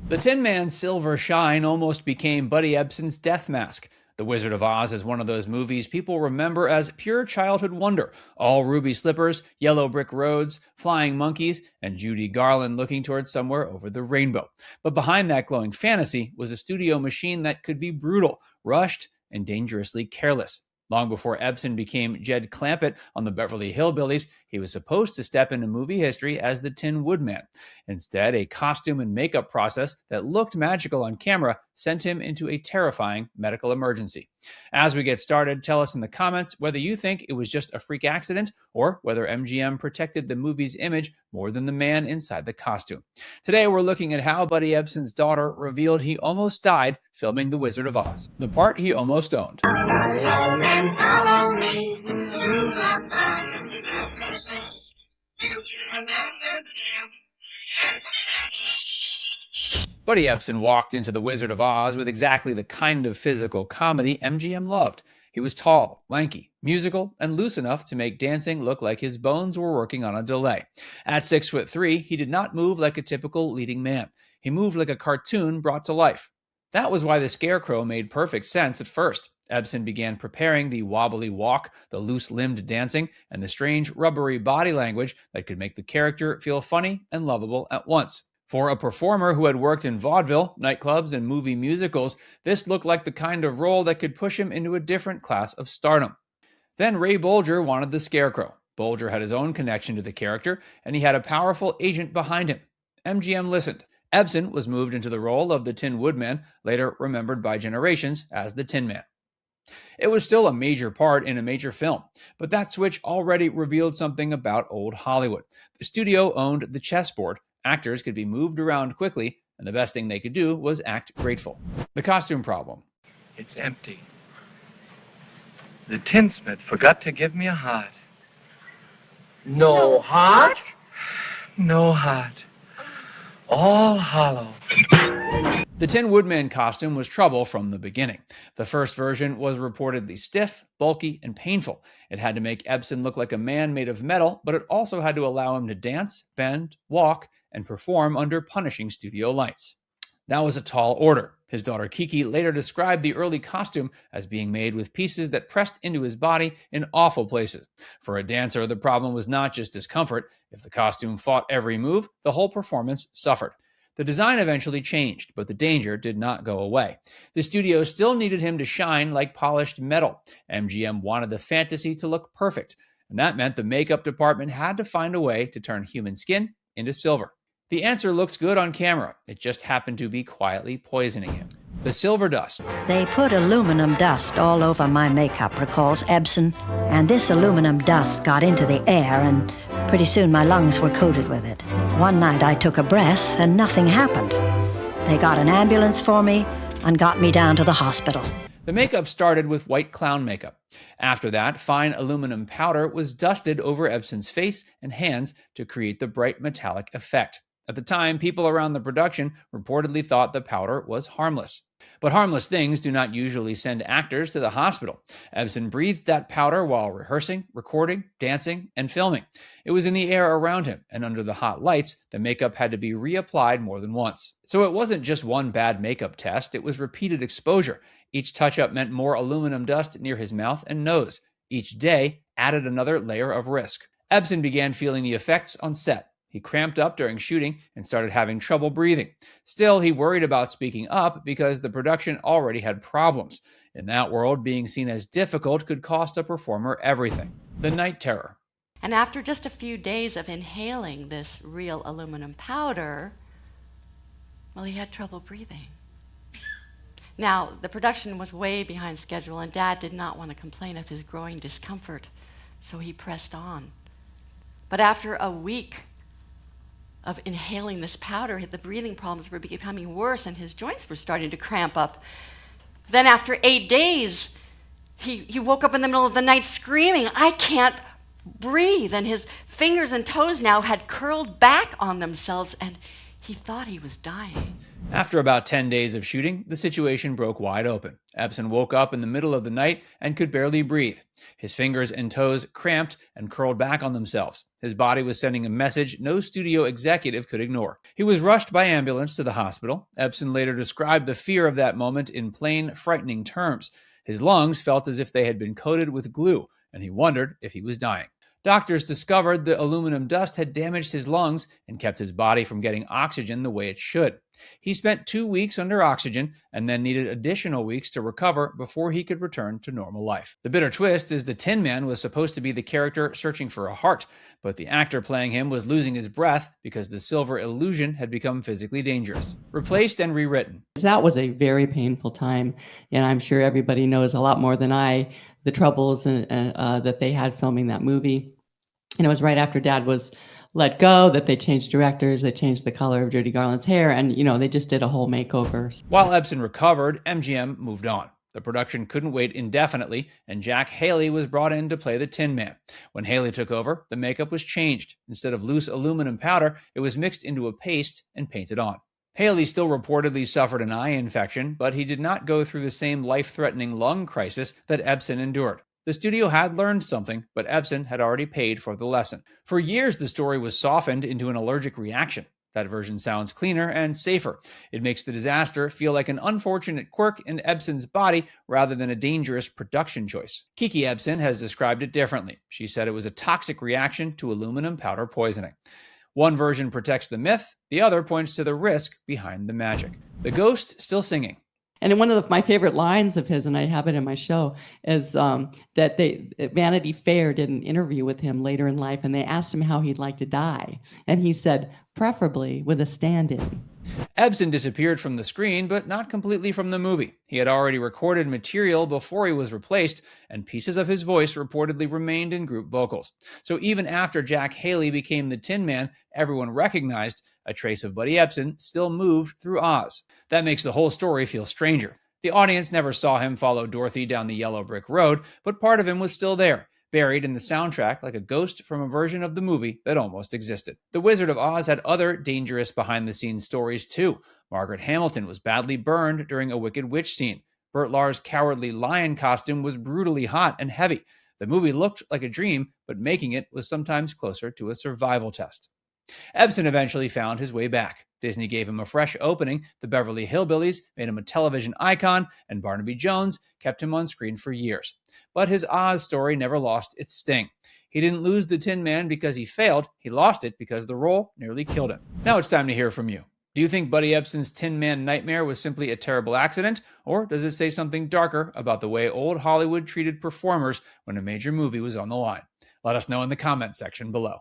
The Tin Man's silver shine almost became Buddy Ebsen's death mask. The Wizard of Oz is one of those movies people remember as pure childhood wonder. All ruby slippers, yellow brick roads, flying monkeys, and Judy Garland looking towards somewhere over the rainbow. But behind that glowing fantasy was a studio machine that could be brutal, rushed, and dangerously careless. Long before Ebsen became Jed Clampett on the Beverly Hillbillies, he was supposed to step into movie history as the Tin Woodman. Instead, a costume and makeup process that looked magical on camera sent him into a terrifying medical emergency. As we get started, tell us in the comments whether you think it was just a freak accident or whether MGM protected the movie's image more than the man inside the costume. Today, we're looking at how Buddy Ebsen's daughter revealed he almost died filming The Wizard of Oz, the part he almost owned. Buddy Ebsen walked into The Wizard of Oz with exactly the kind of physical comedy MGM loved. He was tall, lanky, musical, and loose enough to make dancing look like his bones were working on a delay. At 6'3", he did not move like a typical leading man. He moved like a cartoon brought to life. That was why the Scarecrow made perfect sense at first. Ebsen began preparing the wobbly walk, the loose-limbed dancing, and the strange rubbery body language that could make the character feel funny and lovable at once. For a performer who had worked in vaudeville, nightclubs, and movie musicals, this looked like the kind of role that could push him into a different class of stardom. Then Ray Bolger wanted the Scarecrow. Bolger had his own connection to the character, and he had a powerful agent behind him. MGM listened. Ebsen was moved into the role of the Tin Woodman, later remembered by generations as the Tin Man. It was still a major part in a major film, but that switch already revealed something about old Hollywood. The studio owned the chessboard. Actors could be moved around quickly, and the best thing they could do was act grateful. The costume problem. It's empty. The tinsmith forgot to give me a heart. No heart? No heart. All hollow. The Tin Woodman costume was trouble from the beginning. The first version was reportedly stiff, bulky, and painful. It had to make Ebsen look like a man made of metal, but it also had to allow him to dance, bend, walk, and perform under punishing studio lights. That was a tall order. His daughter Kiki later described the early costume as being made with pieces that pressed into his body in awful places. For a dancer, the problem was not just discomfort. If the costume fought every move, the whole performance suffered. The design eventually changed, but the danger did not go away. The studio still needed him to shine like polished metal. MGM wanted the fantasy to look perfect, and that meant the makeup department had to find a way to turn human skin into silver. The answer looked good on camera. It just happened to be quietly poisoning him. The silver dust. They put aluminum dust all over my makeup, recalls Ebsen, and this aluminum dust got into the air, and pretty soon my lungs were coated with it. One night I took a breath and nothing happened. They got an ambulance for me and got me down to the hospital. The makeup started with white clown makeup. After that, fine aluminum powder was dusted over Ebsen's face and hands to create the bright metallic effect. At the time, people around the production reportedly thought the powder was harmless. But harmless things do not usually send actors to the hospital. Ebsen breathed that powder while rehearsing, recording, dancing, and filming. It was in the air around him, and under the hot lights, the makeup had to be reapplied more than once. So it wasn't just one bad makeup test, it was repeated exposure. Each touch-up meant more aluminum dust near his mouth and nose. Each day added another layer of risk. Ebsen began feeling the effects on set. He cramped up during shooting and started having trouble breathing. Still, he worried about speaking up because the production already had problems. In that world, being seen as difficult could cost a performer everything. The night terror. And after just a few days of inhaling this real aluminum powder, well, he had trouble breathing. Now, the production was way behind schedule, and Dad did not want to complain of his growing discomfort, so he pressed on. But after a week of inhaling this powder, the breathing problems were becoming worse and his joints were starting to cramp up. Then after 8 days, he woke up in the middle of the night screaming, "I can't breathe." And his fingers and toes now had curled back on themselves, and He thought he was dying. After about 10 days of shooting, the situation broke wide open. Ebsen woke up in the middle of the night and could barely breathe. His fingers and toes cramped and curled back on themselves. His body was sending a message no studio executive could ignore. He was rushed by ambulance to the hospital. Ebsen later described the fear of that moment in plain, frightening terms. His lungs felt as if they had been coated with glue, and he wondered if he was dying. Doctors discovered the aluminum dust had damaged his lungs and kept his body from getting oxygen the way it should. He spent 2 weeks under oxygen and then needed additional weeks to recover before he could return to normal life. The bitter twist is the Tin Man was supposed to be the character searching for a heart, but the actor playing him was losing his breath because the silver illusion had become physically dangerous. Replaced and rewritten. That was a very painful time, and I'm sure everybody knows a lot more than I the troubles that they had filming that movie. And it was right after Dad was let go that they changed directors, they changed the color of Judy Garland's hair, and they just did a whole makeover. While Ebsen recovered, MGM moved on. The production couldn't wait indefinitely, and Jack Haley was brought in to play the Tin Man. When Haley took over, the makeup was changed. Instead of loose aluminum powder, it was mixed into a paste and painted on. Haley still reportedly suffered an eye infection, but he did not go through the same life-threatening lung crisis that Ebsen endured. The studio had learned something, but Ebsen had already paid for the lesson. For years, the story was softened into an allergic reaction. That version sounds cleaner and safer. It makes the disaster feel like an unfortunate quirk in Ebsen's body rather than a dangerous production choice. Kiki Ebsen has described it differently. She said it was a toxic reaction to aluminum powder poisoning. One version protects the myth, the other points to the risk behind the magic. The ghost still singing. And one of my favorite lines of his, and I have it in my show, is that Vanity Fair did an interview with him later in life, and they asked him how he'd like to die. And he said, preferably with a stand-in. Ebsen disappeared from the screen, but not completely from the movie. He had already recorded material before he was replaced, and pieces of his voice reportedly remained in group vocals. So even after Jack Haley became the Tin Man, everyone recognized a trace of Buddy Ebsen still moved through Oz. That makes the whole story feel stranger. The audience never saw him follow Dorothy down the yellow brick road, but part of him was still there, buried in the soundtrack like a ghost from a version of the movie that almost existed. The Wizard of Oz had other dangerous behind-the-scenes stories too. Margaret Hamilton was badly burned during a Wicked Witch scene. Bert Lahr's cowardly lion costume was brutally hot and heavy. The movie looked like a dream, but making it was sometimes closer to a survival test. Ebsen eventually found his way back. Disney gave him a fresh opening, the Beverly Hillbillies made him a television icon, and Barnaby Jones kept him on screen for years. But his Oz story never lost its sting. He didn't lose the Tin Man because he failed, he lost it because the role nearly killed him. Now it's time to hear from you. Do you think Buddy Ebsen's Tin Man nightmare was simply a terrible accident, or does it say something darker about the way old Hollywood treated performers when a major movie was on the line? Let us know in the comments section below.